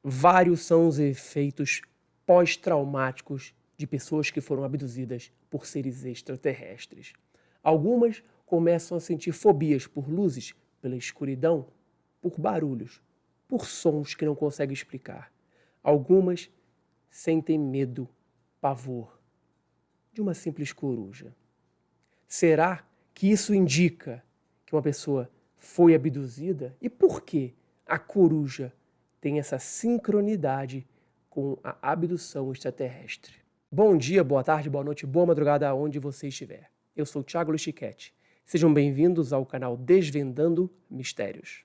Vários são os efeitos pós-traumáticos de pessoas que foram abduzidas por seres extraterrestres. Algumas começam a sentir fobias por luzes, pela escuridão, por barulhos, por sons que não conseguem explicar. Algumas sentem medo, pavor de uma simples coruja. Será que isso indica que uma pessoa foi abduzida? E por que a coruja tem essa sincronidade com a abdução extraterrestre? Bom dia, boa tarde, boa noite, boa madrugada, aonde você estiver. Eu sou o THIAGO. Sejam bem-vindos ao canal Desvendando Mistérios.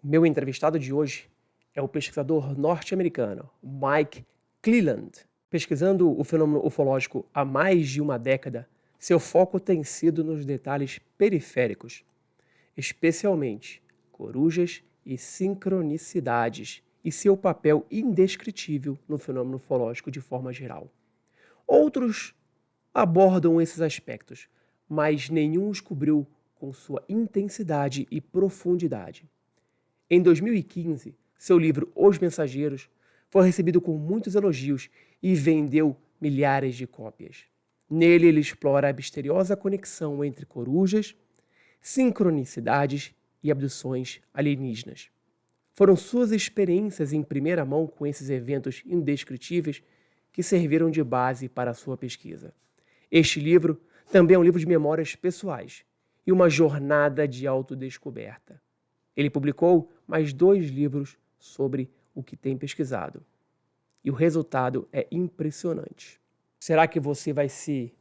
Meu entrevistado de hoje é o pesquisador norte-americano Mike Clelland. Pesquisando o fenômeno ufológico há mais de uma década, seu foco tem sido nos detalhes periféricos, especialmente corujas e sincronicidades, e seu papel indescritível no fenômeno ufológico de forma geral. Outros abordam esses aspectos, mas nenhum os cobriu com sua intensidade e profundidade. Em 2015, seu livro Os Mensageiros foi recebido com muitos elogios e vendeu milhares de cópias. Nele, ele explora a misteriosa conexão entre corujas, sincronicidades e abduções alienígenas. Foram suas experiências em primeira mão com esses eventos indescritíveis que serviram de base para a sua pesquisa. Este livro também é um livro de memórias pessoais e uma jornada de autodescoberta. Ele publicou mais 2 livros sobre o que tem pesquisado. E o resultado é impressionante. Será que você vai se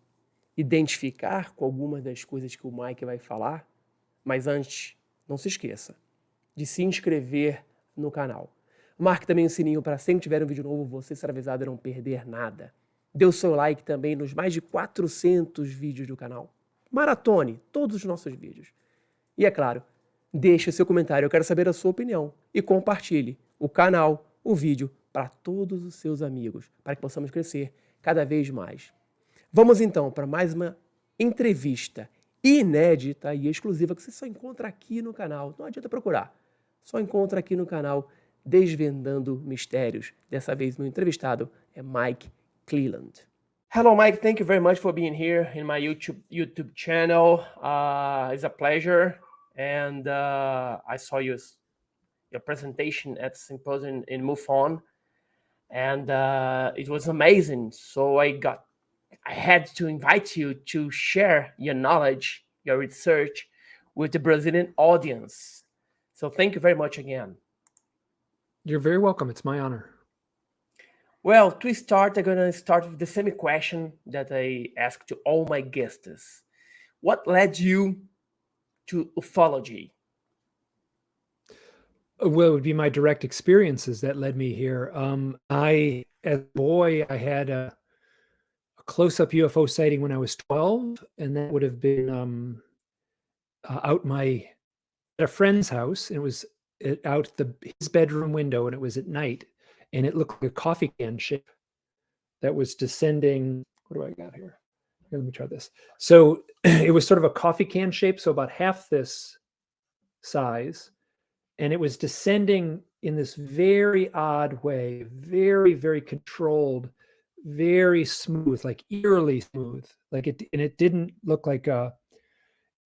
identificar com alguma das coisas que o Mike vai falar? Mas antes, não se esqueça de se inscrever no canal. Marque também o sininho para sempre que tiver um vídeo novo, você será avisado a não perder nada. Dê o seu like também nos mais de 400 vídeos do canal. Maratone todos os nossos vídeos. E é claro, deixe o seu comentário, eu quero saber a sua opinião. E compartilhe o canal, o vídeo, para todos os seus amigos, para que possamos crescer cada vez mais. Vamos então para mais uma entrevista inédita e exclusiva que você só encontra aqui no canal. Não adianta procurar. Só encontra aqui no canal Desvendando Mistérios. Dessa vez meu entrevistado é Mike Clelland. Hello, Mike. Thank you very much for being here in my YouTube channel. It's a pleasure. And I saw your presentation at the symposium in MUFON, and it was amazing. So I had to invite you to share your knowledge, your research with the Brazilian audience. So thank you very much again. You're very welcome. It's my honor. Well, to start, I'm going to start with the same question that I ask to all my guests. What led you to ufology? Well, it would be my direct experiences that led me here. As a boy, I had a close-up UFO sighting when I was 12, and that would have been at a friend's house. And it was out his bedroom window, and it was at night, and it looked like a coffee can shape that was descending. What do I got here? Let me try this. So it was sort of a coffee can shape, so about half this size, and it was descending in this very odd way, very, very controlled, very smooth, like eerily smooth. It didn't look like a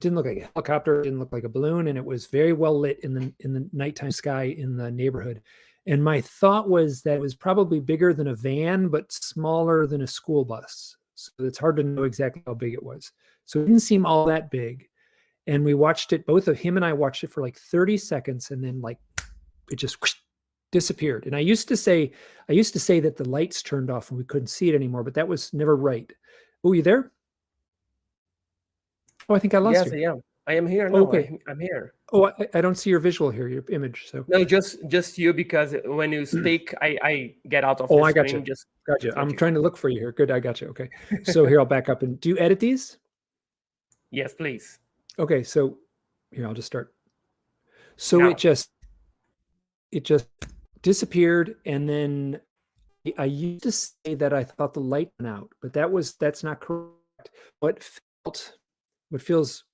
helicopter, it didn't look like a balloon, and it was very well lit in the nighttime sky in the neighborhood. And my thought was that it was probably bigger than a van, but smaller than a school bus. So it's hard to know exactly how big it was. So it didn't seem all that big. And we watched it, both of him and I watched it for like 30 seconds, and then like it just disappeared. And I used to say that the lights turned off and we couldn't see it anymore, but that was never right. Oh, you there? Oh, I think I lost you. Yes, I am. I am here. No, okay. I'm here. Oh, I don't see your visual here, your image. So no, just you, because when you speak, I get out of the I screen. got you. Just got you. I'm trying to look for you here. Good, I got you. Okay. So here, I'll back up. And do you edit these? Yes, please. Okay, so here, I'll just start. So now. it just disappeared, and then I used to say that I thought the light went out, but that's not correct. What feels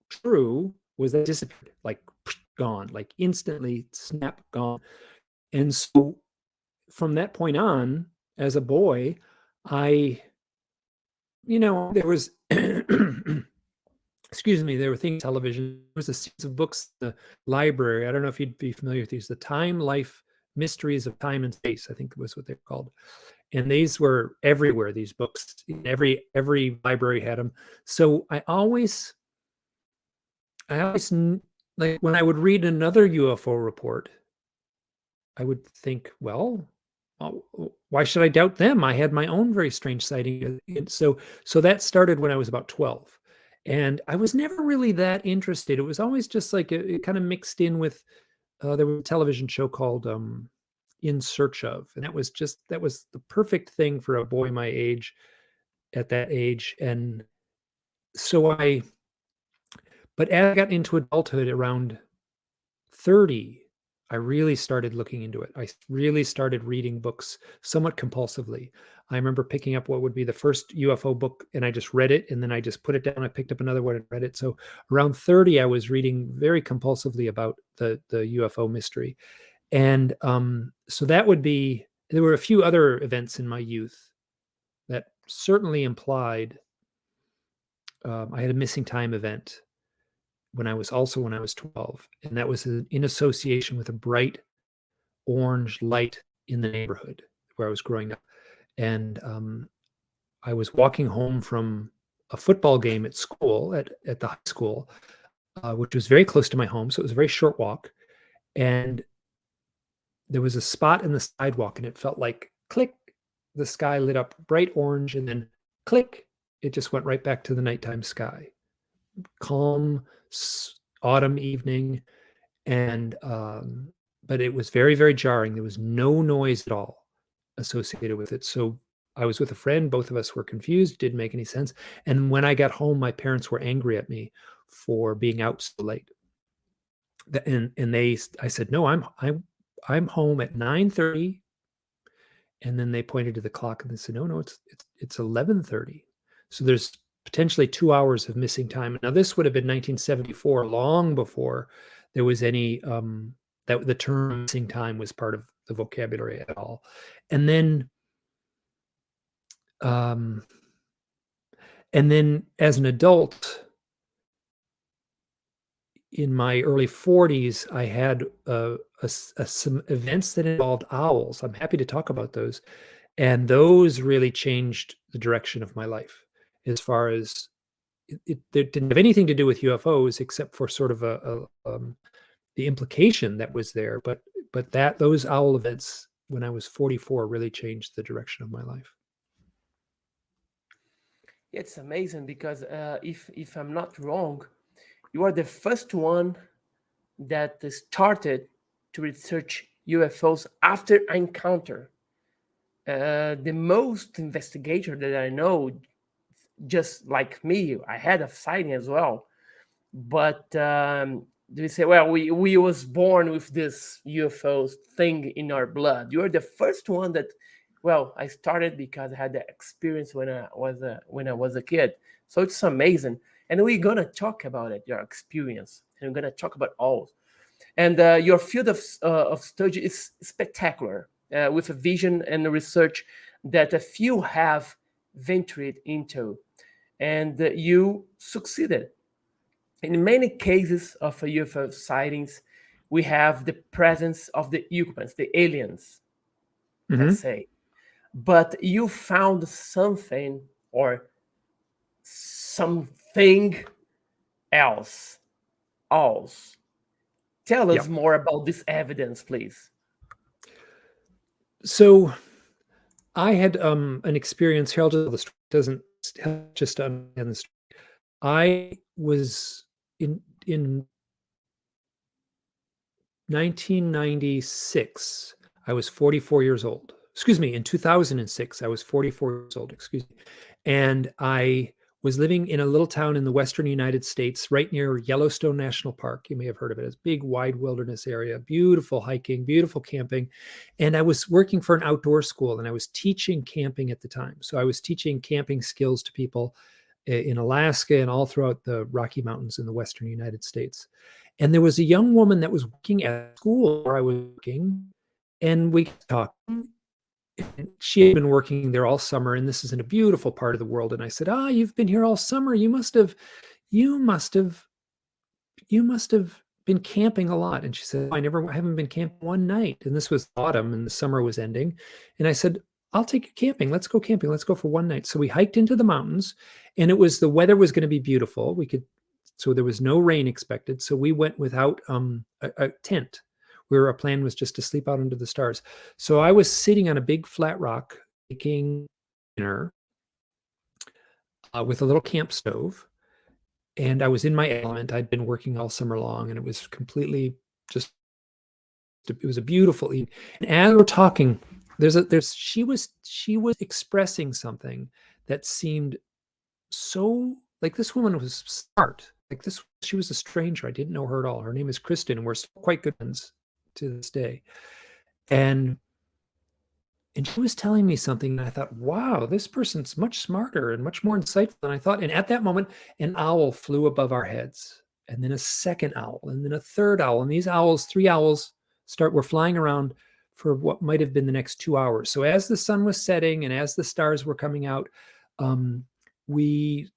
true was that it disappeared, like gone, like instantly, snap, gone. And so from that point on, as a boy, there was excuse me, there were things, television, there was a series of books in the library. I don't know if you'd be familiar with these, the Time, Life, Mysteries of Time and Space, I think was what they're called. And these were everywhere, these books. Every library had them. So I always, like, when I would read another UFO report, I would think, well, why should I doubt them? I had my own very strange sighting. And so that started when I was about 12. And I was never really that interested. It was always just like it kind of mixed in with, there was a television show called In Search Of. And that was the perfect thing for a boy my age at that age. And so but as I got into adulthood around 30, I really started looking into it. I really started reading books somewhat compulsively. I remember picking up what would be the first UFO book, and I just read it, and then I just put it down. I picked up another one and read it. So around 30, I was reading very compulsively about the UFO mystery. And so that would be, there were a few other events in my youth that certainly implied, I had a missing time event when I was 12, and that was in association with a bright orange light in the neighborhood where I was growing up. And I was walking home from a football game at school, at the high school, which was very close to my home. So it was a very short walk. And there was a spot in the sidewalk, and it felt like click, the sky lit up bright orange, and then click, it just went right back to the nighttime sky. Calm autumn evening. And but it was very, very jarring. There was no noise at all associated with it. So I was with a friend. Both of us were confused. Didn't make any sense. And when I got home, my parents were angry at me for being out so late. And I said, no, I'm home at 9:30. And then they pointed to the clock and they said, no, it's 11:30. So there's potentially 2 hours of missing time. Now this would have been 1974, long before there was any that the term missing time was part of the vocabulary at all. And then as an adult, in my early 40s, I had some events that involved owls. I'm happy to talk about those. And those really changed the direction of my life, as far as it didn't have anything to do with UFOs, except for sort of the implication that was there. But those owl events when I was 44 really changed the direction of my life. It's amazing because if I'm not wrong, you are the first one that started to research UFOs after encounter. The most investigator that I know, just like me, I had a sighting as well. But they say, well, we was born with this UFO thing in our blood. You are the first one that, well, I started because I had the experience when I was a kid. So it's amazing. And we're going to talk about it, your experience. And we're going to talk about all. And your field of study is spectacular, with a vision and a research that a few have ventured into. And you succeeded. In many cases of UFO sightings, we have the presence of the occupants, the aliens, let's say. But you found something or something else. Tell us more about this evidence, please. So I had an experience here. I'll tell the story. It doesn't help just to understand the story. I was in 1996. I was 44 years old. Excuse me, in 2006, I was 44 years old. Excuse me. And I was living in a little town in the western United States, right near Yellowstone National Park. You may have heard of it. It's a big, wide wilderness area, beautiful hiking, beautiful camping. And I was working for an outdoor school, and I was teaching camping at the time. So I was teaching camping skills to people in Alaska and all throughout the Rocky Mountains in the western United States. And there was a young woman that was working at school where I was working, and we talked. She had been working there all summer, and this is in a beautiful part of the world. And I said, you've been here all summer. You must have been camping a lot. And she said, I haven't been camping one night. And this was autumn and the summer was ending. And I said, I'll take you camping. Let's go camping. Let's go for one night. So we hiked into the mountains, and the weather was going to be beautiful. So there was no rain expected. So we went without a tent. Our plan was just to sleep out under the stars. So I was sitting on a big flat rock making dinner with a little camp stove, and I was in my element. I'd been working all summer long, and it was completely it was a beautiful evening. And as we're talking, she was expressing something that seemed so like this woman was smart. She was a stranger. I didn't know her at all. Her name is Kristen, and we're still quite good friends to this day. And she was telling me something, and I thought, wow, this person's much smarter and much more insightful than I thought. And at that moment, an owl flew above our heads, and then a second owl, and then a third owl. And these three owls were flying around for what might have been the next 2 hours. So as the sun was setting and as the stars were coming out, we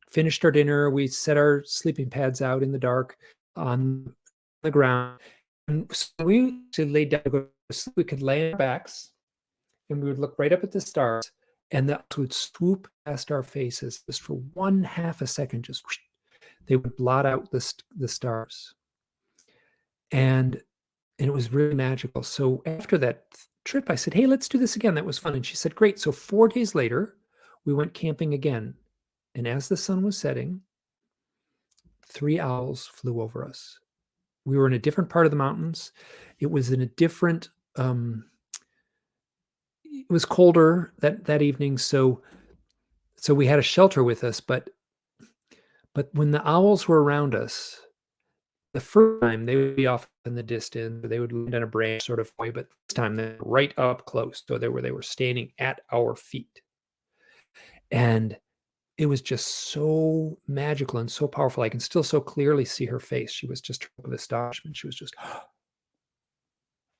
finished our dinner. We set our sleeping pads out in the dark on the ground. And so we laid down to go to sleep. We could lay on our backs, and we would look right up at the stars, and that would swoop past our faces just for 1/2 a second. Just whoosh, they would blot out the stars, and it was really magical. So after that trip, I said, "Hey, let's do this again. That was fun." And she said, "Great." So 4 days later, we went camping again, and as the sun was setting, 3 owls flew over us. We were in a different part of the mountains. It was in a different, it was colder that evening. So we had a shelter with us, but when the owls were around us, the first time they would be off in the distance, they would land on a branch sort of way, but this time they were right up close. So they were standing at our feet. And it was just so magical and so powerful. I can still so clearly see her face. She was just struck with astonishment. She was just,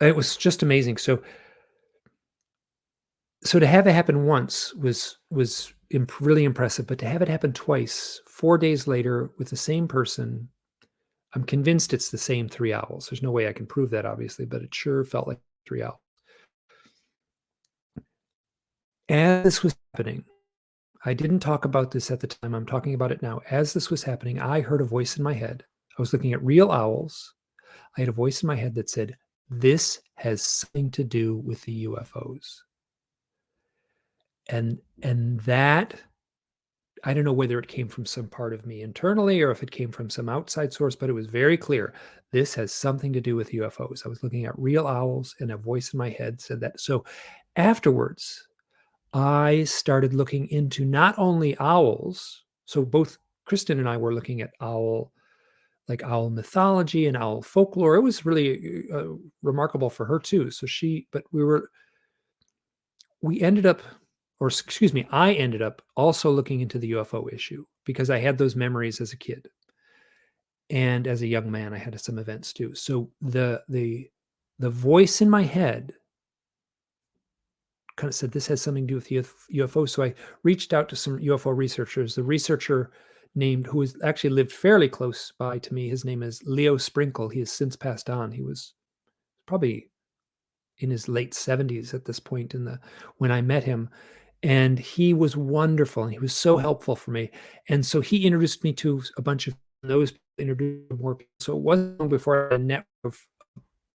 it was just amazing. So to have it happen once was really impressive, but to have it happen twice, 4 days later with the same person, I'm convinced it's the same 3 owls. There's no way I can prove that, obviously, but it sure felt like 3 owls. As this was happening, I didn't talk about this at the time. I'm talking about it now. As this was happening, I heard a voice in my head. I was looking at real owls. I had a voice in my head that said, "This has something to do with the UFOs." And that, I don't know whether it came from some part of me internally or if it came from some outside source, but it was very clear. This has something to do with UFOs. I was looking at real owls, and a voice in my head said that. So afterwards, I started looking into not only owls. So both Kristen and I were looking at owl mythology and owl folklore. It was really remarkable for her too. So I ended up also looking into the UFO issue because I had those memories as a kid. And as a young man, I had some events too. So the voice in my head kind of said, this has something to do with UFO. So I reached out to some UFO researchers. The researcher who has actually lived fairly close by to me, his name is Leo Sprinkle. He has since passed on. He was probably in his late 70s at this point when I met him. And he was wonderful, and he was so helpful for me. And so he introduced me to a bunch of those, introduced more people. So it wasn't long before I had a network of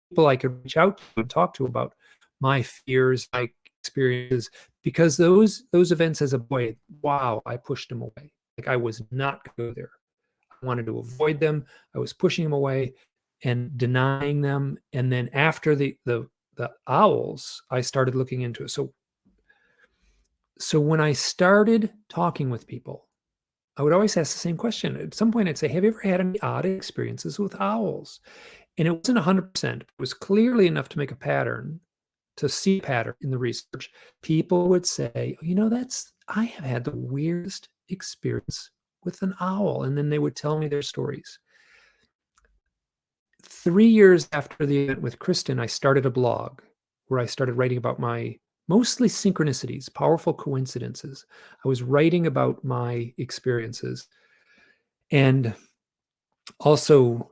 people I could reach out to and talk to about my fears, my experiences, because those events as a boy, wow, I pushed them away. Like I was not going to go there. I wanted to avoid them. I was pushing them away and denying them. And then after the owls, I started looking into it. So when I started talking with people I would always ask the same question. At some point, I'd say, have you ever had any odd experiences with owls? And it wasn't 100%. It was clearly enough to make a pattern, to see a pattern in the research. People would say, I have had the weirdest experience with an owl. And then they would tell me their stories. 3 years after the event with Kristen, I started a blog where I started writing about my mostly synchronicities, powerful coincidences. I was writing about my experiences and also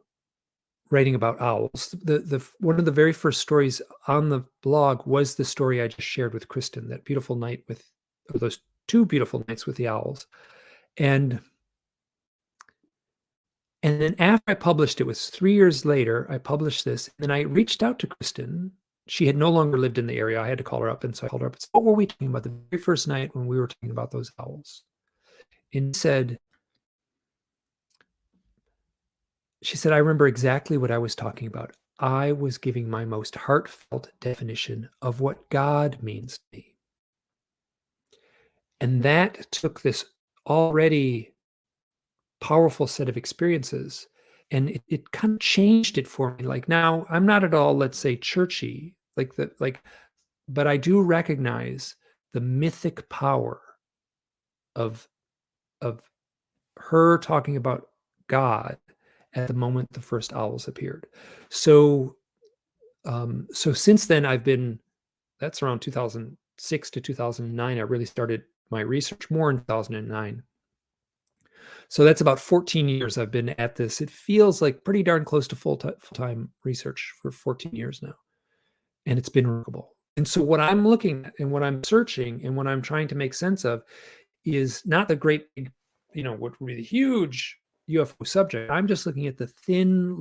writing about owls. The one of the very first stories on the blog was the story I just shared with Kristen, that beautiful night with those 2 beautiful nights with the owls. And then after I published it, was 3 years later, I published this, and then I reached out to Kristen. She had no longer lived in the area. I had to call her up, and so I called her up and said, what were we talking about the very first night when we were talking about those owls? And she said, I remember exactly what I was talking about. I was giving my most heartfelt definition of what God means to me. And that took this already powerful set of experiences, and it kind of changed it for me. Like, now I'm not at all, let's say, churchy, but I do recognize the mythic power of her talking about God at the moment the first owls appeared. So since then, that's around 2006 to 2009. I really started my research more in 2009. So that's about 14 years I've been at this. It feels like pretty darn close to full-time research for 14 years now. And it's been remarkable. And so what I'm looking at and what I'm searching and what I'm trying to make sense of is not the great, what would be the huge UFO subject. I'm just looking at the thinnest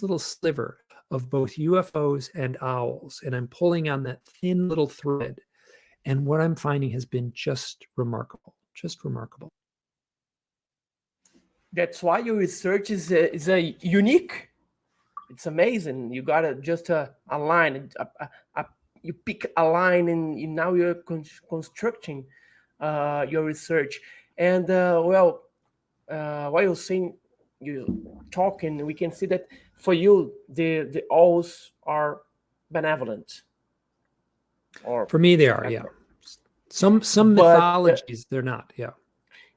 little sliver of both UFOs and owls. And I'm pulling on that thin little thread. And what I'm finding has been just remarkable, just remarkable. That's why your research is a unique. It's amazing. You gotta just a line. You pick a line, and now you're constructing your research. And while you talking, we can see that for you the owls are benevolent. Or for me, they are, yeah. Some mythologies, they're not, yeah.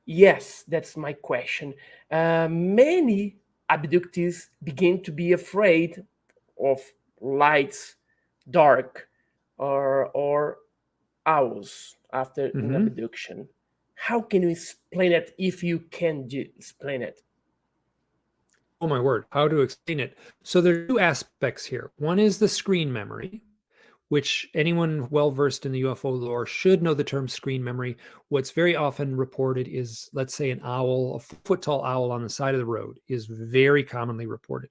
Yes, that's my question. Many abductees begin to be afraid of lights, dark, or owls after an abduction. How can you explain it, if you can explain it? Oh my word, how to explain it? So there are 2 aspects here. One is the screen memory, which anyone well-versed in the UFO lore should know the term screen memory. What's very often reported is, let's say, an owl, a foot-tall owl on the side of the road is very commonly reported.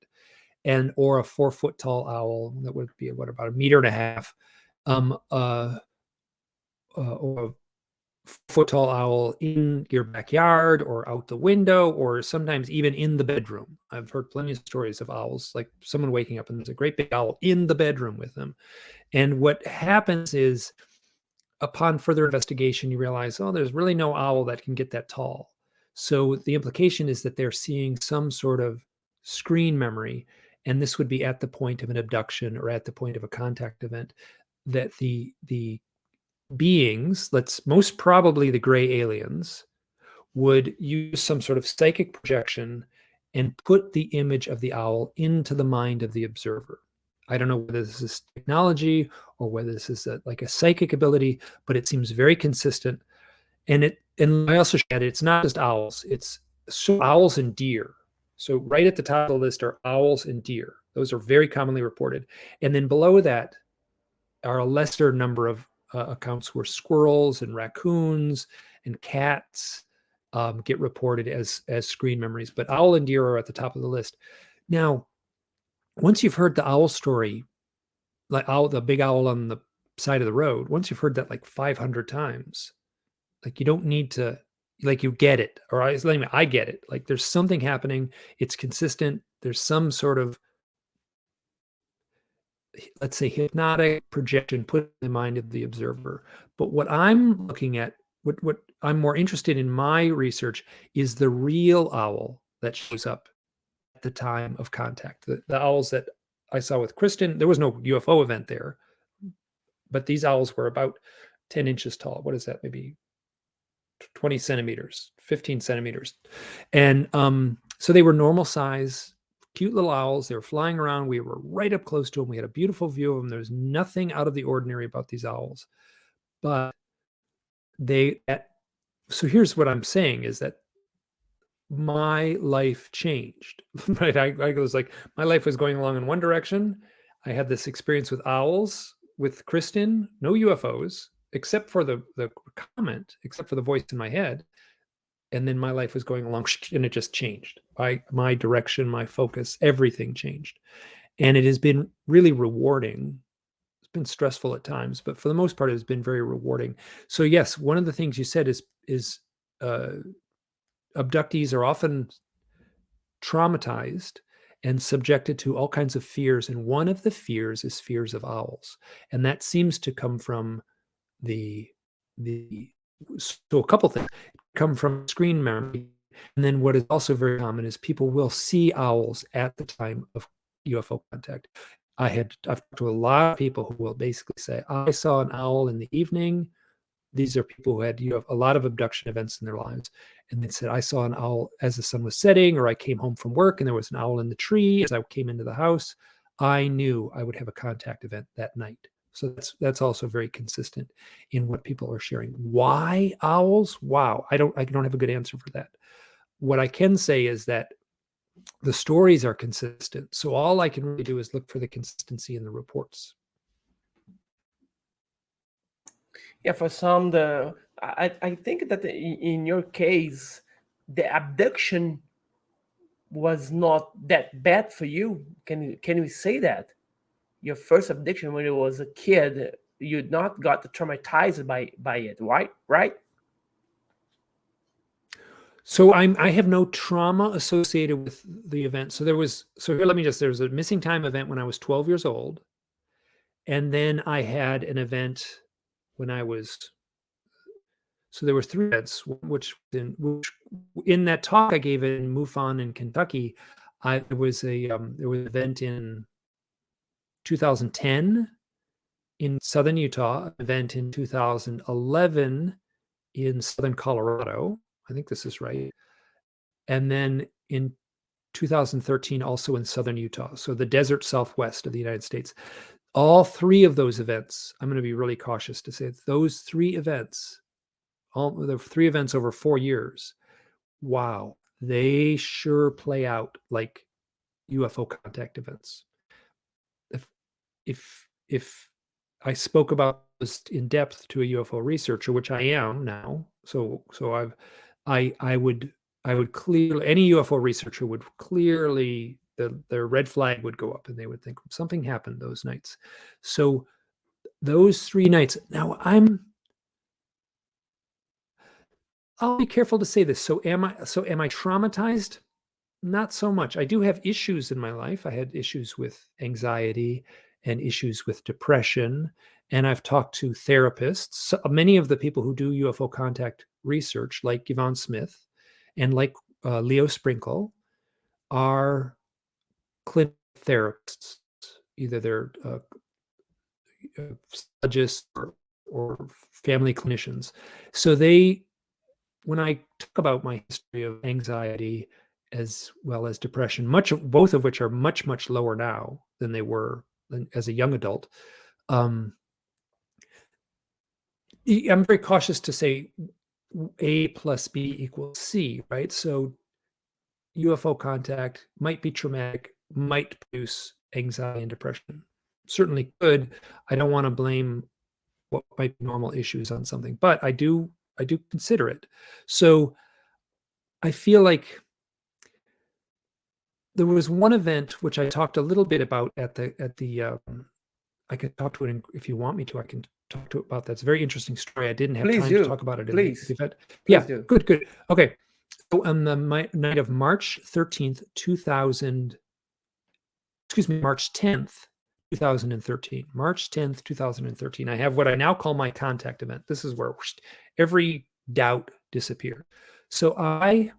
Or a 4-foot-tall owl that would be, about 1.5 meters, or a foot-tall owl in your backyard or out the window, or sometimes even in the bedroom. I've heard plenty of stories of owls, like someone waking up and there's a great big owl in the bedroom with them. And what happens is, upon further investigation, you realize, there's really no owl that can get that tall. So the implication is that they're seeing some sort of screen memory, and this would be at the point of an abduction or at the point of a contact event, that the beings, most probably the gray aliens, would use some sort of psychic projection and put the image of the owl into the mind of the observer. I don't know whether this is technology or whether this is a psychic ability, but it seems very consistent. And I also added, it's not just owls, it's owls and deer. So right at the top of the list are owls and deer. Those are very commonly reported. And then below that are a lesser number of accounts where squirrels and raccoons and cats get reported as screen memories. But owl and deer are at the top of the list. Now, once you've heard the owl story, like the big owl on the side of the road, once you've heard that 500 times, you don't need to, you get it. Or I get it. There's something happening. It's consistent. There's some sort of, let's say, hypnotic projection put in the mind of the observer. But what I'm looking at what I'm more interested in my research is the real owl that shows up at the time of contact. The owls that I saw with Kristen, there was no UFO event there, but these owls were about 10 inches tall. What is that? Maybe 20 centimeters, 15 centimeters. And so they were normal size, cute little owls. They were flying around. We were right up close to them. We had a beautiful view of them. There's nothing out of the ordinary about these owls. But so here's what I'm saying is that my life changed, right? I was like, my life was going along in one direction. I had this experience with owls, with Kristen, no UFOs, except for the comment, except for the voice in my head. And then my life was going along and it just changed. My direction, my focus, everything changed. And it has been really rewarding. It's been stressful at times, but for the most part, it's been very rewarding. So yes, one of the things you said is abductees are often traumatized and subjected to all kinds of fears. And one of the fears is fears of owls. And that seems to come from so a couple things come from screen memory. And then what is also very common is people will see owls at the time of UFO contact. I've talked to a lot of people who will basically say, I saw an owl in the evening. These are people who had a lot of abduction events in their lives. And they said, I saw an owl as the sun was setting, or I came home from work and there was an owl in the tree as I came into the house. I knew I would have a contact event that night. So that's also very consistent in what people are sharing. Why owls? Wow, I don't have a good answer for that. What I can say is that the stories are consistent. So all I can really do is look for the consistency in the reports. Yeah, for some, I think that in your case, the abduction was not that bad for you. Can we say that? Your first abduction when you was a kid, you not got traumatized by it, right? So I have no trauma associated with the event. So there was a missing time event when I was 12 years old. And then I had an event when I was, so there were 3 events, which in that talk I gave in MUFON in Kentucky, there was an event in 2010 in southern Utah, an event in 2011 in southern Colorado. I think this is right. And then in 2013, also in southern Utah, so the desert southwest of the United States. All 3 of those events, I'm going to be really cautious to say those 3 events, all the 3 events over 4 years, wow, they sure play out like UFO contact events. If I spoke about this in depth to a UFO researcher, which I am now, so I would clearly, any UFO researcher would clearly, their red flag would go up and they would think something happened those nights. So those 3 nights, now I'll be careful to say this. So am I traumatized? Not so much. I do have issues in my life. I had issues with anxiety and issues with depression. And I've talked to therapists. So many of the people who do UFO contact research, like Yvonne Smith and like Leo Sprinkle, are clinical therapists. Either they're psychologists or family clinicians. So when I talk about my history of anxiety as well as depression, both of which are much, much lower now than they were as a young adult, I'm very cautious to say A plus B equals C, right? So UFO contact might be traumatic, might produce anxiety and depression. Certainly could. I don't want to blame what might be normal issues on something, but I do consider it. So I feel like there was one event which I talked a little bit about at the I could talk to it if you want me to. I can talk to it about that. It's a very interesting story. I didn't have time to talk about it in the event. Yeah, good. Okay. So on the night of March 13th, March 10th, 2013. March 10th, 2013. I have what I now call my contact event. This is where every doubt disappeared. So I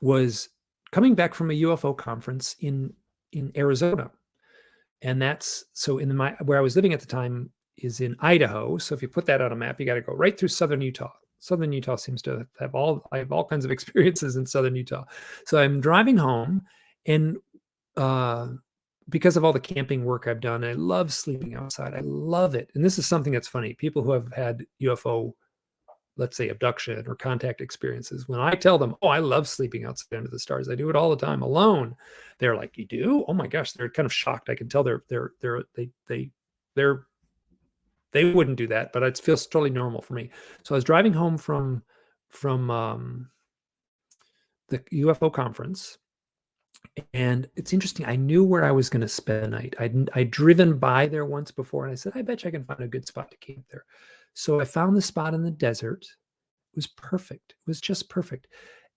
was coming back from a UFO conference in Arizona. And that's so in where I was living at the time is in Idaho. So if you put that on a map, you got to go right through southern Utah. Southern Utah seems to have I have all kinds of experiences in southern Utah. So I'm driving home, and because of all the camping work I've done, I love sleeping outside. I love it. And this is something that's funny. People who have had UFO, let's say, abduction or contact experiences, when I tell them, oh, I love sleeping outside under the stars, I do it all the time alone, they're like, you do? Oh my gosh, they're kind of shocked. I can tell they wouldn't do that, but it feels totally normal for me. So I was driving home from the UFO conference, and it's interesting. I knew where I was going to spend the night. I'd driven by there once before, and I said, I bet you I can find a good spot to camp there. So I found the spot in the desert. It was perfect. It was just perfect.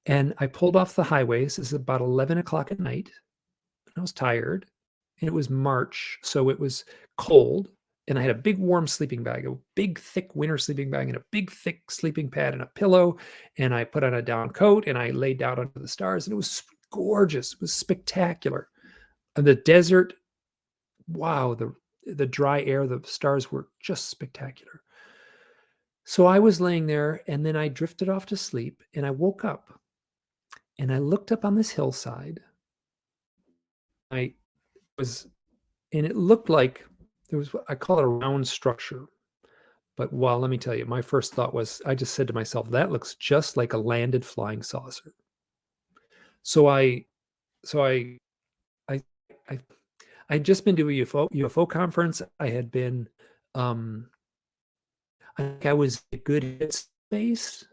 And I pulled off the highways. This is about 11 o'clock at night. And I was tired. And it was March, so it was cold. And I had a big warm sleeping bag, a big thick winter sleeping bag, and a big thick sleeping pad and a pillow. And I put on a down coat and I laid down under the stars. And it was gorgeous. It was spectacular. And the desert, wow, the dry air, the stars were just spectacular. So I was laying there, and then I drifted off to sleep, and I woke up, and I looked up on this hillside. And it looked like there was, I call it a round structure. But let me tell you, my first thought was, I just said to myself, that looks just like a landed flying saucer. So I'd just been to a UFO conference. I had been, I think I was in a good headspace.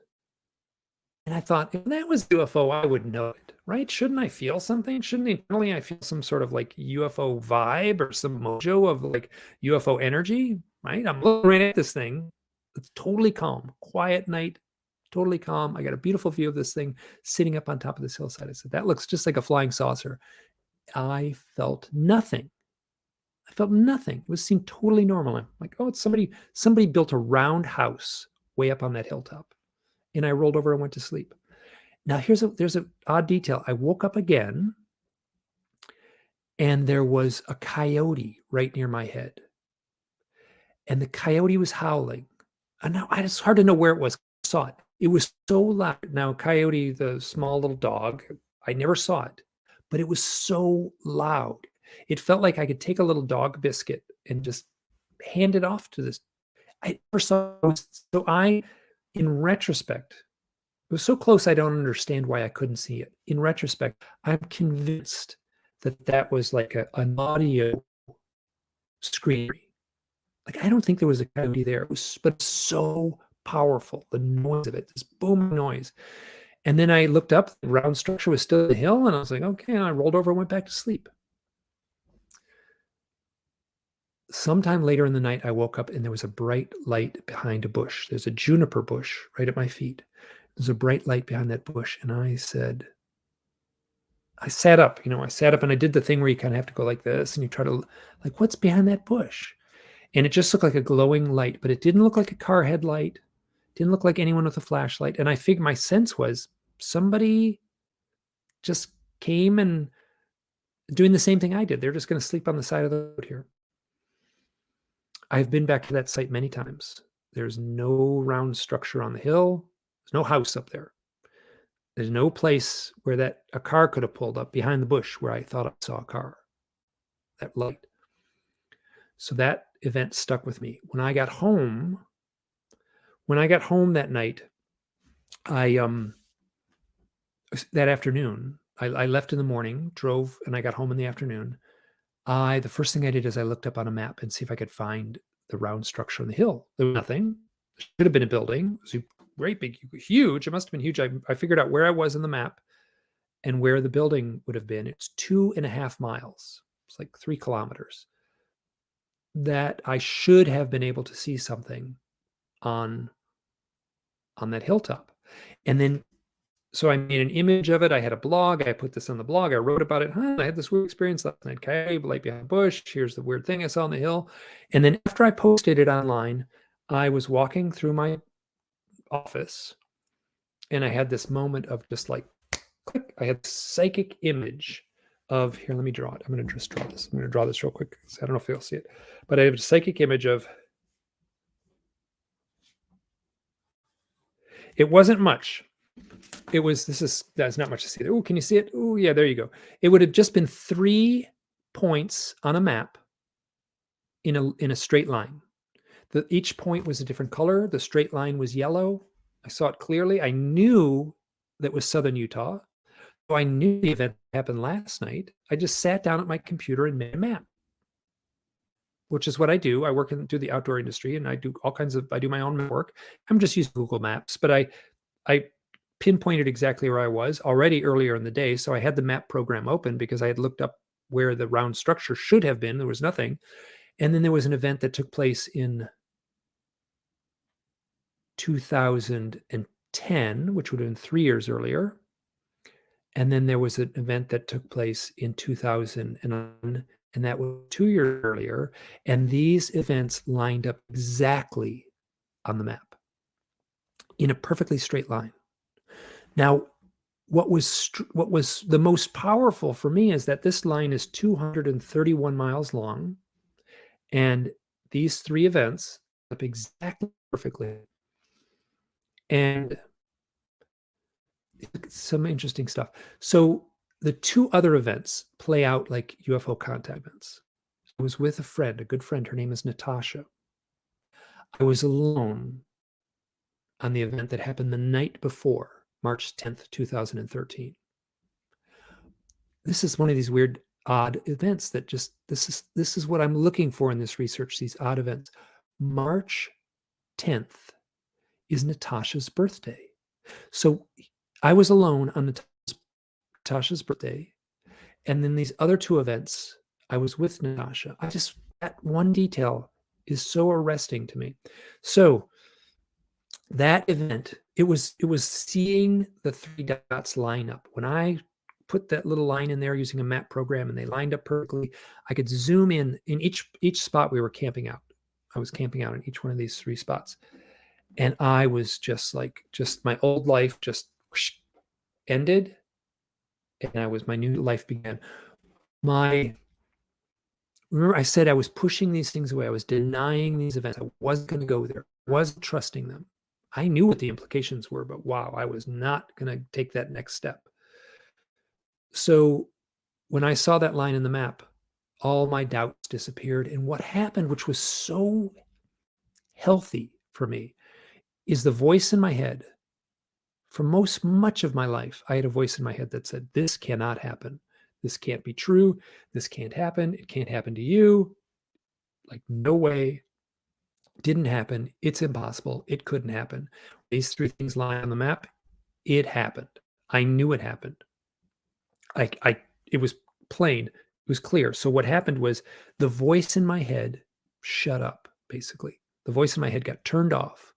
And I thought, if that was UFO, I would know it, right? Shouldn't I feel something? Shouldn't internally I feel some sort of like UFO vibe or some mojo of like UFO energy, right? I'm looking right at this thing. It's totally calm, quiet night, totally calm. I got a beautiful view of this thing sitting up on top of this hillside. I said, that looks just like a flying saucer. I felt nothing. I felt nothing. It seemed totally normal. I'm like, oh, it's somebody built a round house way up on that hilltop. And I rolled over and went to sleep. Now there's an odd detail. I woke up again, and there was a coyote right near my head. And the coyote was howling. And now it's hard to know where it was. I saw it. It was so loud. Now, coyote, the small little dog, I never saw it, but it was so loud. It felt like I could take a little dog biscuit and just hand it off to this. I never saw it. So in retrospect, it was so close, I don't understand why I couldn't see it. In retrospect, I'm convinced that was like an audio screen. Like, I don't think there was a coyote there. It was, but so powerful, the noise of it, this booming noise. And then I looked up, the round structure was still in the hill, and I was like, okay, and I rolled over and went back to sleep. Sometime later in the night, I woke up and there was a bright light behind a bush. There's a juniper bush right at my feet. There's a bright light behind that bush. And I sat up, and I did the thing where you kind of have to go like this and you try to, like, what's behind that bush? And it just looked like a glowing light, but it didn't look like a car headlight. Didn't look like anyone with a flashlight. And I figured my sense was somebody just came and doing the same thing I did. They're just going to sleep on the side of the road here. I've been back to that site many times. There's no round structure on the hill. There's no house up there. There's no place where a car could have pulled up behind the bush where I thought I saw a car, that light. So that event stuck with me. When I got home that night, that afternoon, I left in the morning, drove, and I got home in the afternoon. The first thing I did is I looked up on a map and see if I could find the round structure on the hill. There was nothing. There should have been a building. It was great, big, huge. It must have been huge. I figured out where I was in the map and where the building would have been. It's 2.5 miles. It's like 3 kilometers. That I should have been able to see something on that hilltop. And then, so I made an image of it. I had a blog. I put this on the blog. I wrote about it. I had this weird experience last night. Coyote, light behind a bush. Here's the weird thing I saw on the hill. And then after I posted it online, I was walking through my office, and I had this moment of just like, click. I had psychic image of, here, let me draw it. I'm going to just draw this. I'm going to draw this real quick. I don't know if you'll see it, but I have a psychic image of, it wasn't much. It was, that's not much to see there. Oh, can you see it? Oh, yeah, there you go. It would have just been 3 points on a map in a straight line. Each point was a different color. The straight line was yellow. I saw it clearly. I knew that was southern Utah. So I knew the event happened last night. I just sat down at my computer and made a map, which is what I do. I work do the outdoor industry, and I do I do my own work. I'm just using Google Maps, but I pinpointed exactly where I was already earlier in the day. So I had the map program open because I had looked up where the round structure should have been. There was nothing. And then there was an event that took place in 2010, which would have been 3 years earlier. And then there was an event that took place in 2009, and that was 2 years earlier. And these events lined up exactly on the map in a perfectly straight line. Now, what was the most powerful for me is that this line is 231 miles long, and these 3 events up exactly perfectly. And some interesting stuff. So the 2 other events play out like UFO contact events. I was with a friend, a good friend. Her name is Natasha. I was alone on the event that happened the night before, March 10th, 2013. This is one of these weird, odd events that just, this is what I'm looking for in this research, these odd events. March 10th is Natasha's birthday. So I was alone on Natasha's birthday. And then these other 2 events, I was with Natasha. That one detail is so arresting to me. So that event, it was seeing the 3 dots line up. When I put that little line in there using a map program and they lined up perfectly, I could zoom in each spot we were camping out. I was camping out in each one of these 3 spots. And I was just my old life just ended, and my new life began. Remember I said I was pushing these things away. I was denying these events. I wasn't going to go there. I wasn't trusting them. I knew what the implications were, but wow, I was not going to take that next step. So when I saw that line in the map, all my doubts disappeared. And what happened, which was so healthy for me, is the voice in my head. For much of my life, I had a voice in my head that said, this cannot happen. This can't be true. This can't happen. It can't happen to you. Like, no way. Didn't happen. It's impossible. It couldn't happen. These 3 things lie on the map. It happened. I knew it happened. It was plain. It was clear. So what happened was the voice in my head shut up, basically. The voice in my head got turned off.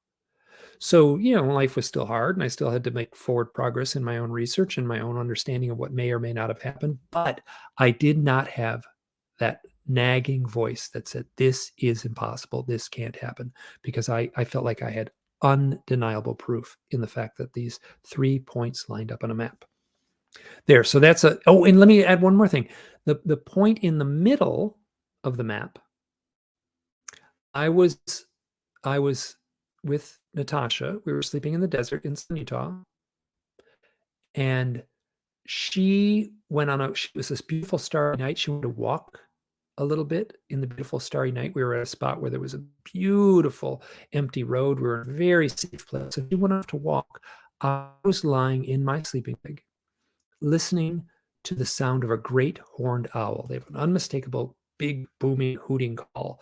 So, life was still hard, and I still had to make forward progress in my own research and my own understanding of what may or may not have happened. But I did not have that nagging voice that said, this is impossible. This can't happen, because I felt like I had undeniable proof in the fact that these 3 points lined up on a map. There. So that's and let me add one more thing. The point in the middle of the map, I was with Natasha. We were sleeping in the desert in southern Utah. And she went on it was this beautiful starry night. She wanted to walk a little bit in the beautiful starry night. We were at a spot where there was a beautiful empty road. We were in a very safe place. So she went off to walk. I was lying in my sleeping bag, listening to the sound of a great horned owl. They have an unmistakable, big, booming, hooting call.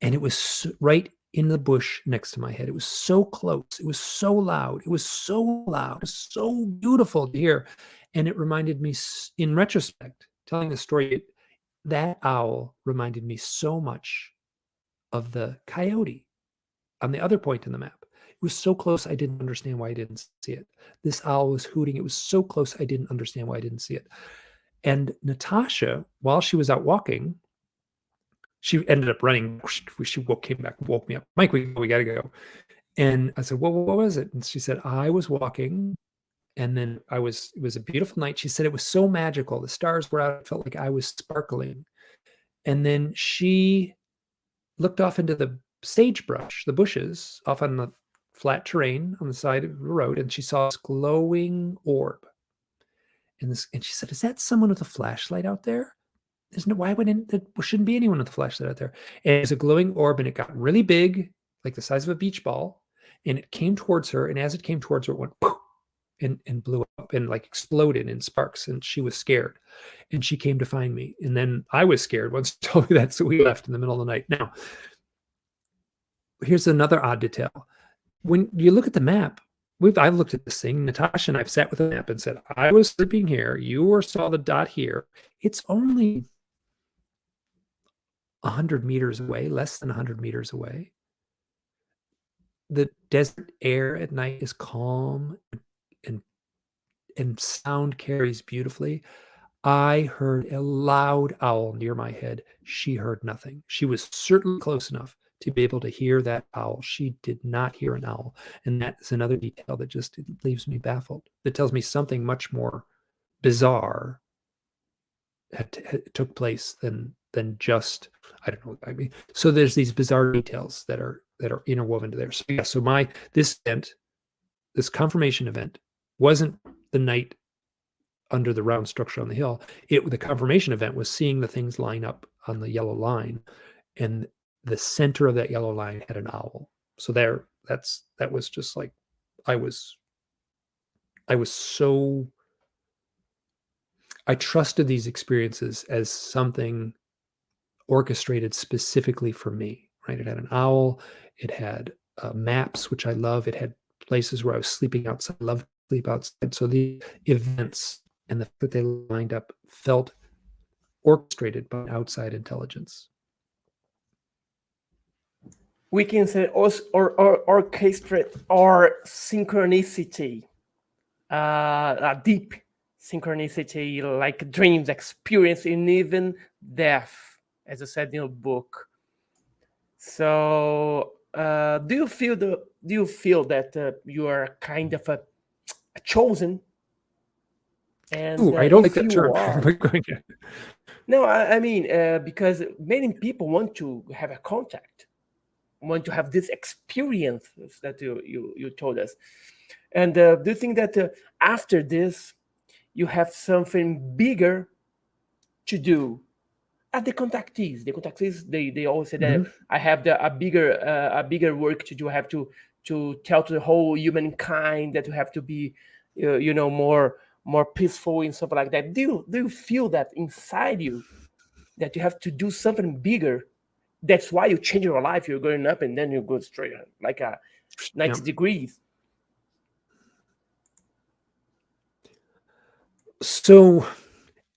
And it was right in the bush next to my head. It was so close. It was so loud. It was so loud. It was so beautiful to hear. And it reminded me, in retrospect, telling the story, that owl reminded me so much of the coyote on the other point in the map. It was so close, I didn't understand why I didn't see it. This owl was hooting. It was so close, I didn't understand why I didn't see it. And Natasha, while she was out walking, she ended up running. She came back, woke me up. Mike, we got to go. And I said, well, what was it? And she said, I was walking, and then it was a beautiful night. She said it was so magical. The stars were out. It felt like I was sparkling. And then she looked off into the sagebrush, the bushes, off on the flat terrain on the side of the road, and she saw this glowing orb. And she said, "Is that someone with a flashlight out there? There's no why wouldn't there shouldn't be anyone with a flashlight out there." And it was a glowing orb, and it got really big, like the size of a beach ball, and it came towards her. And as it came towards her, it went poof, and blew up and like exploded in sparks. And she was scared, and she came to find me. And then I was scared once she told me that, so we left in the middle of the night. Now, here's another odd detail. When you look at the map, I've looked at this thing. Natasha and I've sat with the map and said, I was sleeping here. You saw the dot here. It's only 100 meters away, less than 100 meters away. The desert air at night is calm, and sound carries beautifully. I heard a loud owl near my head. She heard nothing. She was certainly close enough to be able to hear that owl. She did not hear an owl. And that is another detail that just leaves me baffled. That tells me something much more bizarre took place than just, I don't know. I mean, so there's these bizarre details that are interwoven to there. So yeah, so this event, this confirmation event, wasn't the night under the round structure on the hill. The confirmation event was seeing the things line up on the yellow line, and the center of that yellow line had an owl. So that was just like, I trusted these experiences as something orchestrated specifically for me, right? It had an owl, it had maps, which I love. It had places where I was sleeping outside. I love to sleep outside. So the events and the fact that they lined up felt orchestrated by outside intelligence. We can say also, or orchestrate or synchronicity, a deep synchronicity, like dreams, experience, and even death, as I said in your book. So, do you feel that you are kind of a chosen? And Ooh, I don't like if that you term. are, no, I mean, because many people want to have a contact, want to have this experiences that you told us. And do you think that after this, you have something bigger to do? At the contactees, they always say that I have a bigger work to do. I have to tell to the whole humankind that you have to be, more peaceful and stuff like that. Do you feel that inside you that you have to do something bigger? That's why you change your life. You're going up and then you go straight like a 90 Yeah. degrees. So,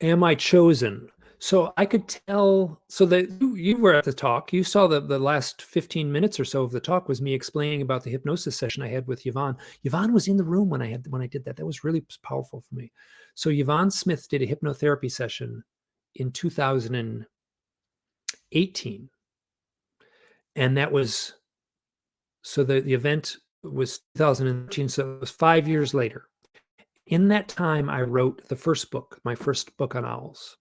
am I chosen? So I could tell. So that you were at the talk. You saw the last 15 minutes or so of the talk was me explaining about the hypnosis session I had with Yvonne. Yvonne was in the room when I did that. That was really powerful for me. So Yvonne Smith did a hypnotherapy session in 2018, and that was, so the event was 2013. So it was 5 years later. In that time, I wrote my first book on owls.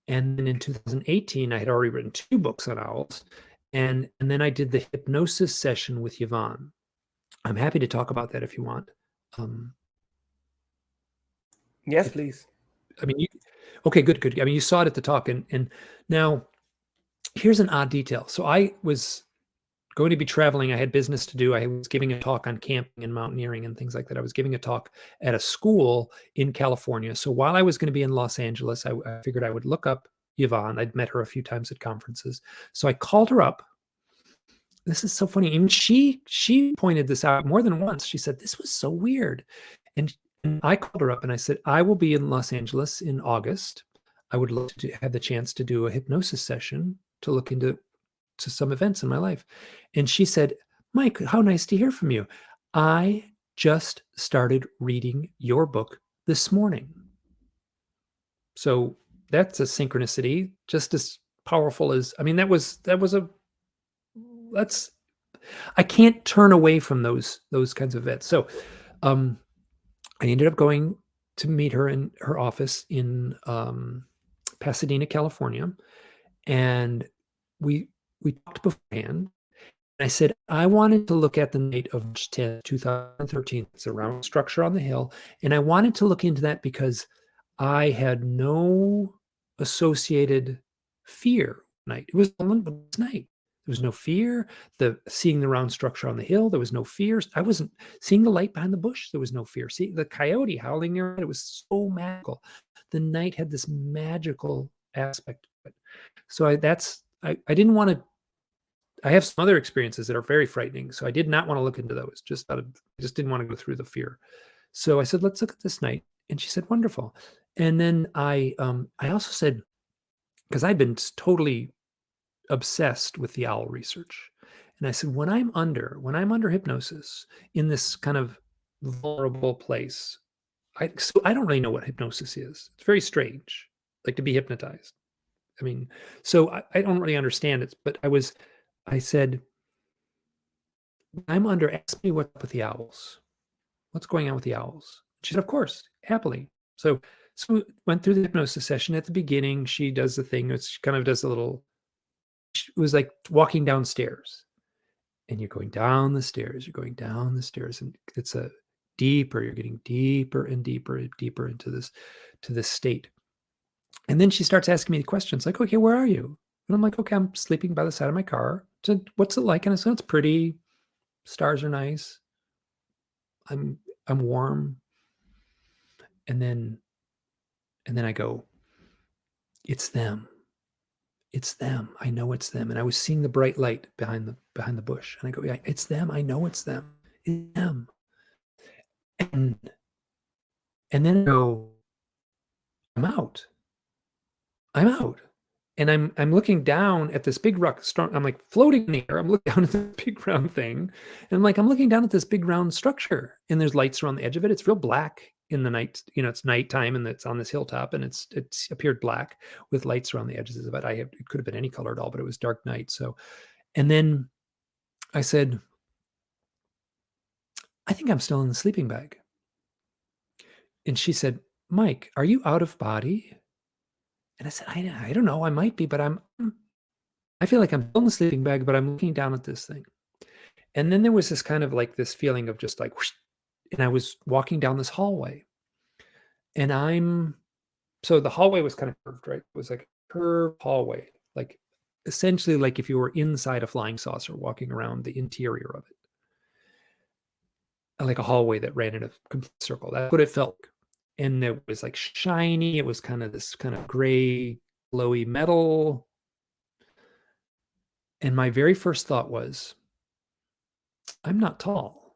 And then in 2018, I had already written 2 books on owls. And then I did the hypnosis session with Yvonne. I'm happy to talk about that if you want. Yes, please. I mean, okay, good. I mean, you saw it at the talk. And now here's an odd detail. So I was going to be traveling. I had business to do. I was giving a talk on camping and mountaineering and things like that. I was giving a talk at a school in California. So while I was going to be in Los Angeles, I figured I would look up Yvonne. I'd met her a few times at conferences. So I called her up. This is so funny. Even she pointed this out more than once. She said, this was so weird. And I called her up and I said, I will be in Los Angeles in August. I would love to have the chance to do a hypnosis session to look into some events in my life. And she said, Mike, how nice to hear from you. I just started reading your book this morning. So that's a synchronicity just as powerful as, I mean, that's I can't turn away from those kinds of events. So um, I ended up going to meet her in her office in Pasadena, California, and we talked beforehand. I said I wanted to look at the night of March 10th, 2013. It's a round structure on the hill, and I wanted to look into that because I had no associated fear night. It was a night. There was no fear. Seeing the round structure on the hill, there was no fear. I wasn't seeing the light behind the bush. There was no fear. See the coyote howling near it. It was so magical. The night had this magical aspect of it. So I didn't want to. I have some other experiences that are very frightening. So I did not want to look into those. I just didn't want to go through the fear. So I said, let's look at this night. And she said, wonderful. And then I also said, because I'd been totally obsessed with the owl research. And I said, when I'm under hypnosis in this kind of vulnerable place, so I don't really know what hypnosis is. It's very strange, like to be hypnotized. I mean, so I don't really understand it, but I said, I'm under, ask me what's up with the owls. What's going on with the owls? She said, of course, happily. So we went through the hypnosis session. At the beginning, she does the thing. She kind of does a little, it was like walking downstairs. And you're going down the stairs, and it's a deeper, you're getting deeper and deeper and deeper into this state. And then she starts asking me the questions like, okay, where are you? And I'm like, okay, I'm sleeping by the side of my car. So what's it like? And I said, it's pretty. Stars are nice. I'm warm. And then I go, it's them. It's them. I know it's them. And I was seeing the bright light behind the bush. And I go, yeah, it's them. I know it's them. It's them. And then I go, I'm out. And I'm looking down at this big rock. I'm like floating in the air. I'm looking down at the big round thing. And I'm looking down at this big round structure. And there's lights around the edge of it. It's real black in the night. It's nighttime and it's on this hilltop. And it's appeared black with lights around the edges of it. It could have been any color at all, but it was dark night. So, and then I said, I think I'm still in the sleeping bag. And she said, Mike, are you out of body? And I said, I don't know. I might be, but I feel like I'm still in the sleeping bag, but I'm looking down at this thing. And then there was this kind of like this feeling of just like, whoosh, and I was walking down this hallway. And so the hallway was kind of curved, right? It was like a curved hallway, like essentially like if you were inside a flying saucer walking around the interior of it. Like a hallway that ran in a complete circle. That's what it felt like. And it was like shiny. It was kind of this kind of gray, glowy metal. And my very first thought was, I'm not tall.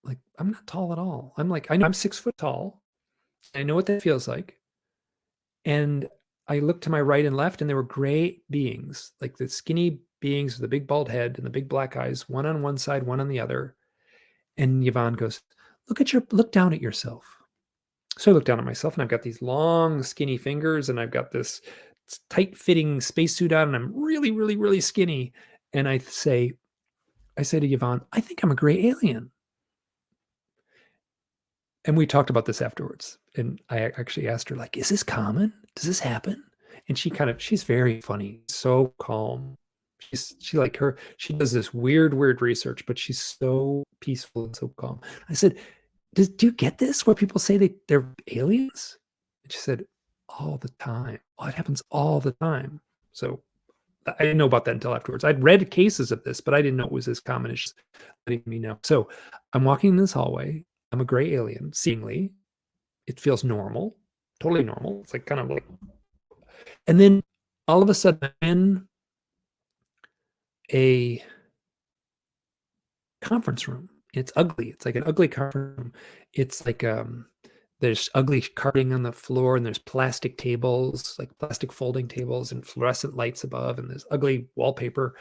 Like, I'm not tall at all. I know I'm 6 foot tall. I know what that feels like. And I looked to my right and left, and there were gray beings, like the skinny beings with the big bald head and the big black eyes, one on one side, one on the other. And Yvonne goes, look down at yourself. So I look down at myself, and I've got these long, skinny fingers, and I've got this tight-fitting spacesuit on, and I'm really, really, really skinny. And I say to Yvonne, I think I'm a gray alien. And we talked about this afterwards. And I actually asked her, like, is this common? Does this happen? And she's very funny, so calm. She does this weird research, but she's so peaceful and so calm. I said, do you get this where people say they're aliens? And she said, all the time. Oh, it happens all the time. So I didn't know about that until afterwards. I'd read cases of this, but I didn't know it was as common as she's letting me know. So I'm walking in this hallway. I'm a gray alien, seemingly. It feels normal, totally normal. It's like kind of like, and then all of a sudden I'm in a conference room. It's ugly. It's like an ugly conference room. It's like there's ugly carpeting on the floor, and there's plastic tables, like plastic folding tables, and fluorescent lights above, and there's ugly wallpaper.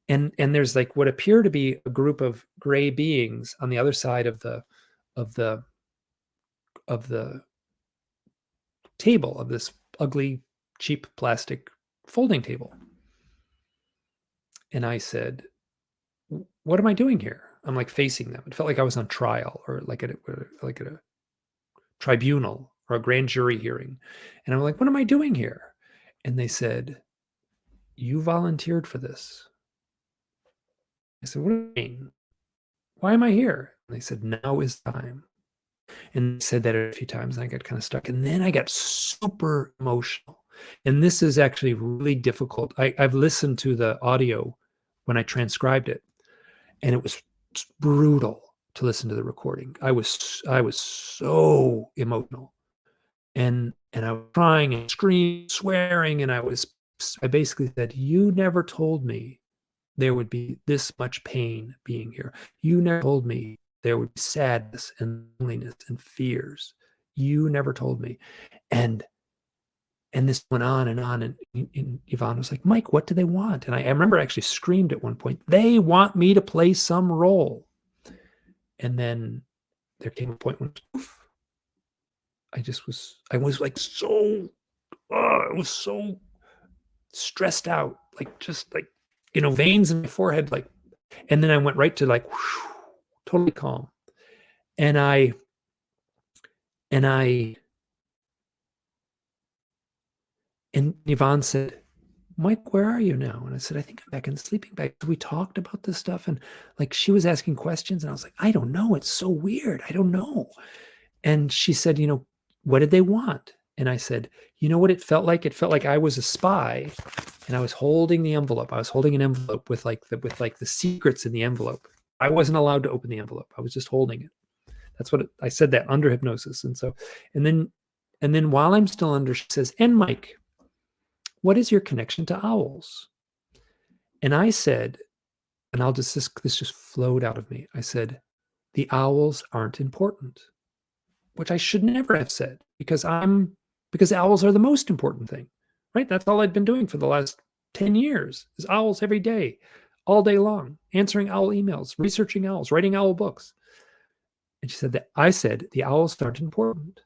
And there's like what appear to be a group of gray beings on the other side of the table, of this ugly, cheap plastic folding table. And I said, what am I doing here? I'm like facing them. It felt like I was on trial, or like at a tribunal or a grand jury hearing. And I'm like, what am I doing here? And they said, you volunteered for this. I said, what do you mean? Why am I here? And they said, now is time. And they said that a few times, and I got kind of stuck. And then I got super emotional. And this is actually really difficult. I've listened to the audio when I transcribed it, and it was brutal to listen to the recording. I was so emotional, and I was crying and screaming, swearing, and I basically said, you never told me there would be this much pain being here. You never told me there would be sadness and loneliness and fears. You never told me. And this went on, and Yvonne was like, Mike, what do they want? And I remember I actually screamed at one point, they want me to play some role. And then there came a point when I was like I was so stressed out, like just like, veins in my forehead, like, and then I went right to like, whoosh, totally calm. And Yvonne said, Mike, where are you now? And I said, I think I'm back in the sleeping bag. We talked about this stuff, and like she was asking questions, and I was like, I don't know. It's so weird. I don't know. And she said, what did they want? And I said, you know what it felt like? It felt like I was a spy, and I was holding the envelope. I was holding an envelope with the secrets in the envelope. I wasn't allowed to open the envelope. I was just holding it. That's what I said that under hypnosis. And then while I'm still under, she says, and Mike, what is your connection to owls? And I said, and this just flowed out of me. I said, the owls aren't important, which I should never have said, because owls are the most important thing, right? That's all I'd been doing for the last 10 years is owls every day, all day long, answering owl emails, researching owls, writing owl books. And she said that I said, the owls aren't important.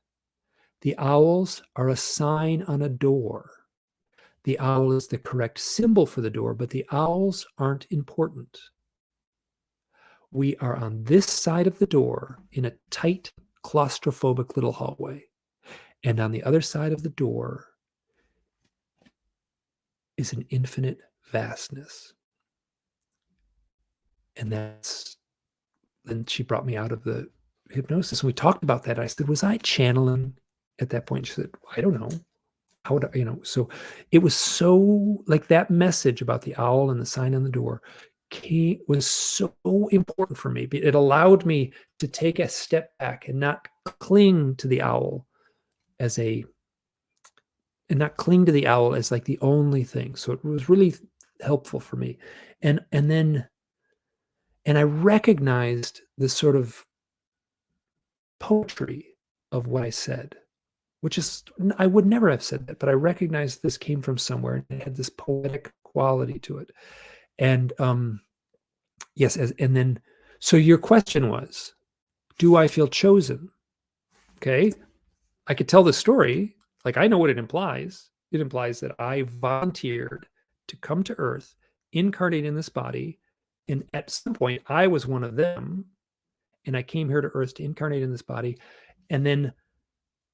The owls are a sign on a door. The owl is the correct symbol for the door, but the owls aren't important. We are on this side of the door in a tight, claustrophobic little hallway. And on the other side of the door is an infinite vastness. And then she brought me out of the hypnosis, and we talked about that. I said, was I channeling at that point? She said, I don't know. How would I, so it was so like that message about the owl and the sign on the door was so important for me. It allowed me to take a step back and not cling to the owl as like the only thing. So it was really helpful for me. And I recognized this sort of poetry of what I said, which is, I would never have said that, but I recognized this came from somewhere and it had this poetic quality to it. And yes, and then, so your question was, do I feel chosen? Okay. I could tell the story, like I know what it implies. It implies that I volunteered to come to Earth, incarnate in this body, and at some point I was one of them, and I came here to Earth to incarnate in this body, and then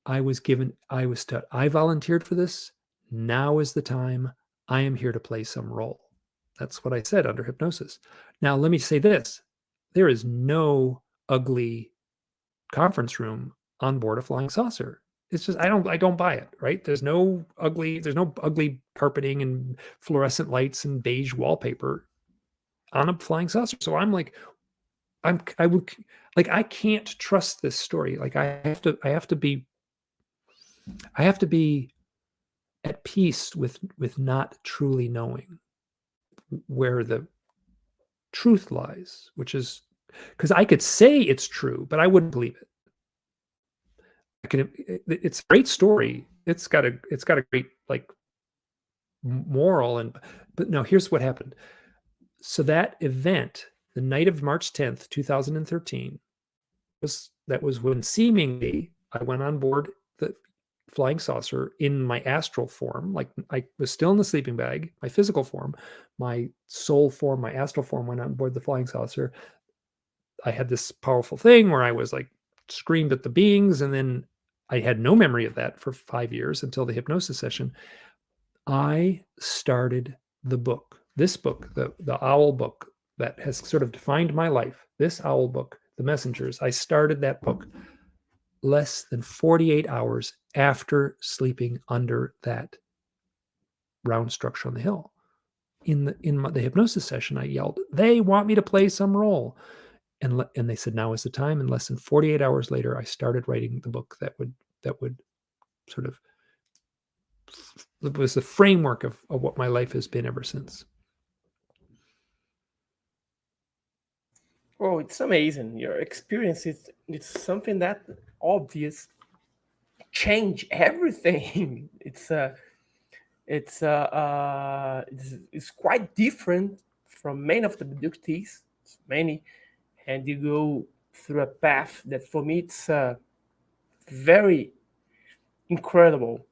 I volunteered for this. Now is the time. I am here to play some role. That's what I said under hypnosis. Now, let me say this. There is no ugly conference room on board a flying saucer. It's just, I don't buy it, right? There's no ugly carpeting and fluorescent lights and beige wallpaper on a flying saucer. So I'm like, I can't trust this story. Like I have to be at peace with not truly knowing where the truth lies, which is because I could say it's true, but I wouldn't believe it. It's a great story. It's got a great like moral, but no, here's what happened. So that event, the night of March 10th, 2013, that was when seemingly I went on board the flying saucer in my astral form. Like I was still in the sleeping bag, my physical form, my soul form, my astral form went on board the flying saucer. I had this powerful thing where I was like screamed at the beings, and then I had no memory of that for 5 years until the hypnosis session. I started the book, this book, the owl book that has sort of defined my life, this owl book, The Messengers. I started that book less than 48 hours after sleeping under that round structure on the hill. In the hypnosis session, I yelled, "They want me to play some role." And they said, "Now is the time." And less than 48 hours later, I started writing the book that would sort of, it was the framework of what my life has been ever since. Oh, it's amazing. Your experience it's something that obvious change everything. It's quite different from many of the abductees. It's many, and you go through a path that for me it's very incredible.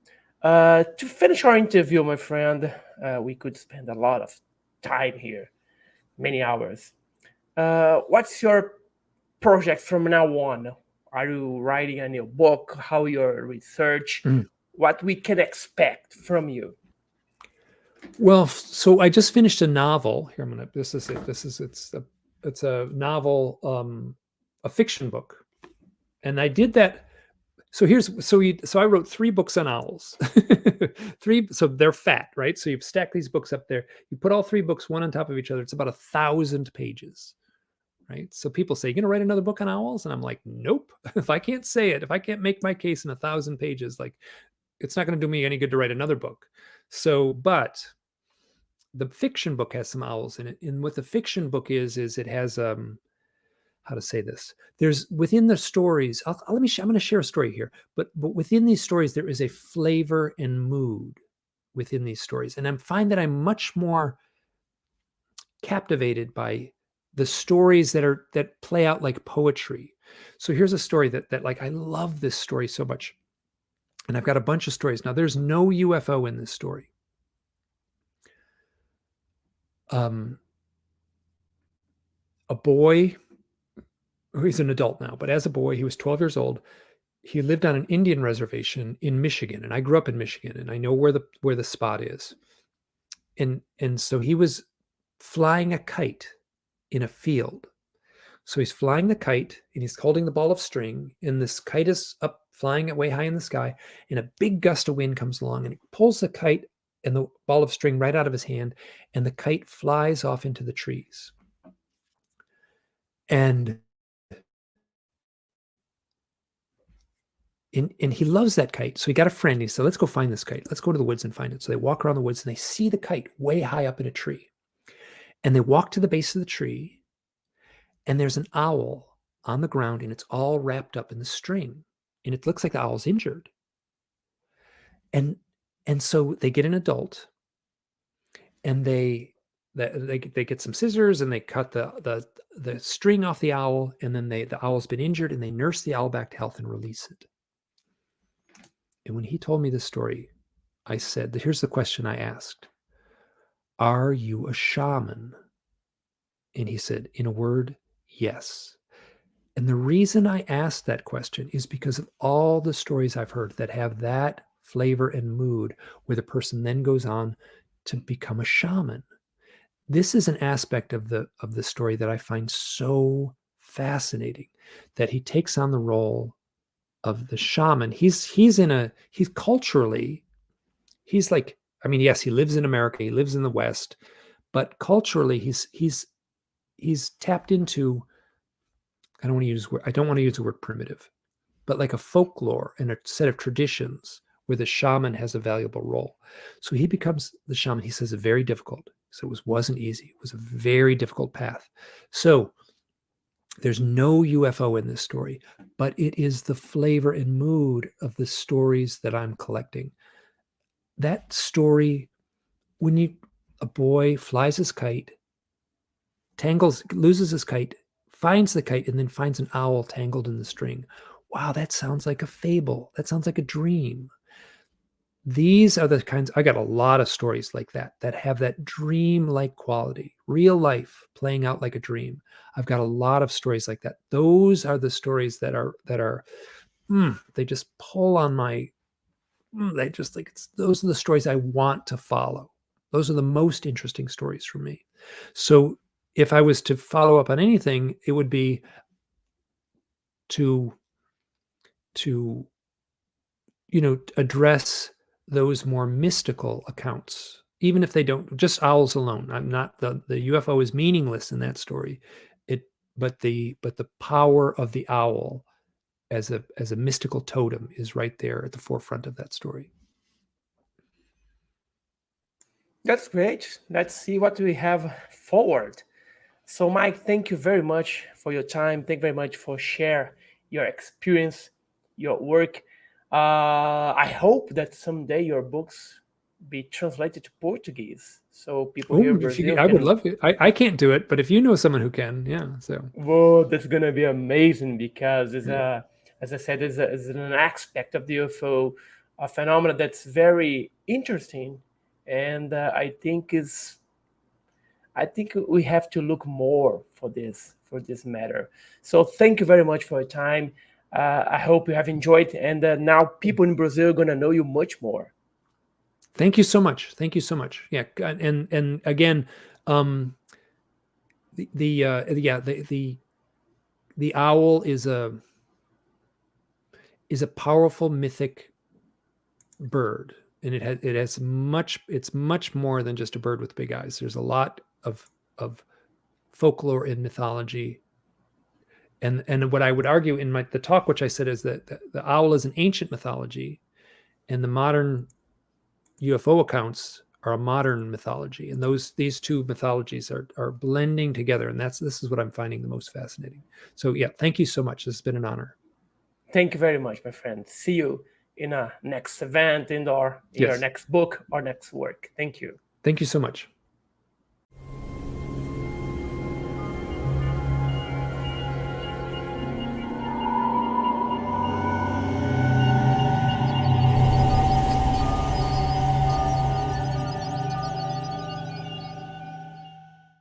To finish our interview, my friend, we could spend a lot of time here, many hours. What's your project from now on? Are you writing a new book? How your research? What we can expect from you? Well, so I just finished a novel. Here, this is it. It's a novel, a fiction book, and I did that. So I wrote 3 books on owls. 3, so they're fat, right? So you stack these books up there. You put all 3 books one on top of each other. It's about 1,000 pages, right? So people say, "You're going to write another book on owls?" And I'm like, nope. If I can't say it, if I can't make my case in 1,000 pages, like, it's not going to do me any good to write another book. So, but the fiction book has some owls in it. And what the fiction book is it has, how to say this? There's within the stories. I'm going to share a story here, but within these stories, there is a flavor and mood within these stories, and I find that I'm much more captivated by the stories that play out like poetry. So here's a story that like, I love this story so much, and I've got a bunch of stories. Now, there's no UFO in this story. A boy, he's an adult now, but as a boy, he was 12 years old. He lived on an Indian reservation in Michigan, and I grew up in Michigan, and I know where the spot is. And so he was flying a kite in a field. So he's flying the kite, and he's holding the ball of string, and this kite is up flying way high in the sky, and a big gust of wind comes along, and it pulls the kite and the ball of string right out of his hand, and the kite flies off into the trees. And he loves that kite. So he got a friend. He said, "Let's go find this kite. Let's go to the woods and find it." So they walk around the woods, and they see the kite way high up in a tree. And they walk to the base of the tree, and there's an owl on the ground, and it's all wrapped up in the string. And it looks like the owl's injured. And so they get an adult, and they get some scissors, and they cut the string off the owl, and then the owl's been injured, and they nurse the owl back to health and release it. And when he told me this story, I said, here's the question I asked: "Are you a shaman?" And he said, in a word, yes. And the reason I asked that question is because of all the stories I've heard that have that flavor and mood, where the person then goes on to become a shaman. This is an aspect of the story that I find so fascinating, that he takes on the role of the shaman. He's culturally, he's like, I mean, yes, he lives in America, he lives in the West, but culturally he's tapped into, I don't want to use the word primitive, but like a folklore and a set of traditions where the shaman has a valuable role. So he becomes the shaman. He says it's very difficult. So it wasn't easy. It was a very difficult path. So there's no UFO in this story, but it is the flavor and mood of the stories that I'm collecting. That story, when a boy flies his kite, loses his kite, finds the kite, and then finds an owl tangled in the string. Wow, that sounds like a fable. That sounds like a dream. these are the kinds, I got a lot of stories like that, that have that dream-like quality, real life playing out like a dream. I've got a lot of stories like that. Those are the stories that are, they just pull on my, they just like, those are the stories I want to follow. Those are the most interesting stories for me. So if I was to follow up on anything, it would be to address those more mystical accounts, even if they don't, just owls alone. I'm not, the UFO is meaningless in that story. But the power of the owl as a mystical totem is right there at the forefront of that story. That's great. Let's see what we have forward. So, Mike, thank you very much for your time. Thank you very much for share your experience, your work. I hope that someday your books be translated to Portuguese, so people here in Brazil I would can. love it. I can't do it, but if you know someone who can, yeah. So Whoa, that's gonna be amazing because it's yeah. as I said, it's an aspect of the UFO phenomena that's very interesting, and I think we have to look more for this matter. So thank you very much for your time. I hope you have enjoyed, and now people in Brazil are gonna know you much more. Thank you so much. Thank you so much. Yeah, and again, the owl is a powerful mythic bird, and it's much more than just a bird with big eyes. There's a lot of folklore and mythology, and what I would argue in the talk, which I said, is that the owl is an ancient mythology, and the modern UFO accounts are a modern mythology, and these two mythologies are blending together, and this is what I'm finding the most fascinating. So yeah, thank you so much. This has been an honor. Thank you very much, my friend. See you in a next event, in your Yes. next book or next work. Thank you. Thank you so much.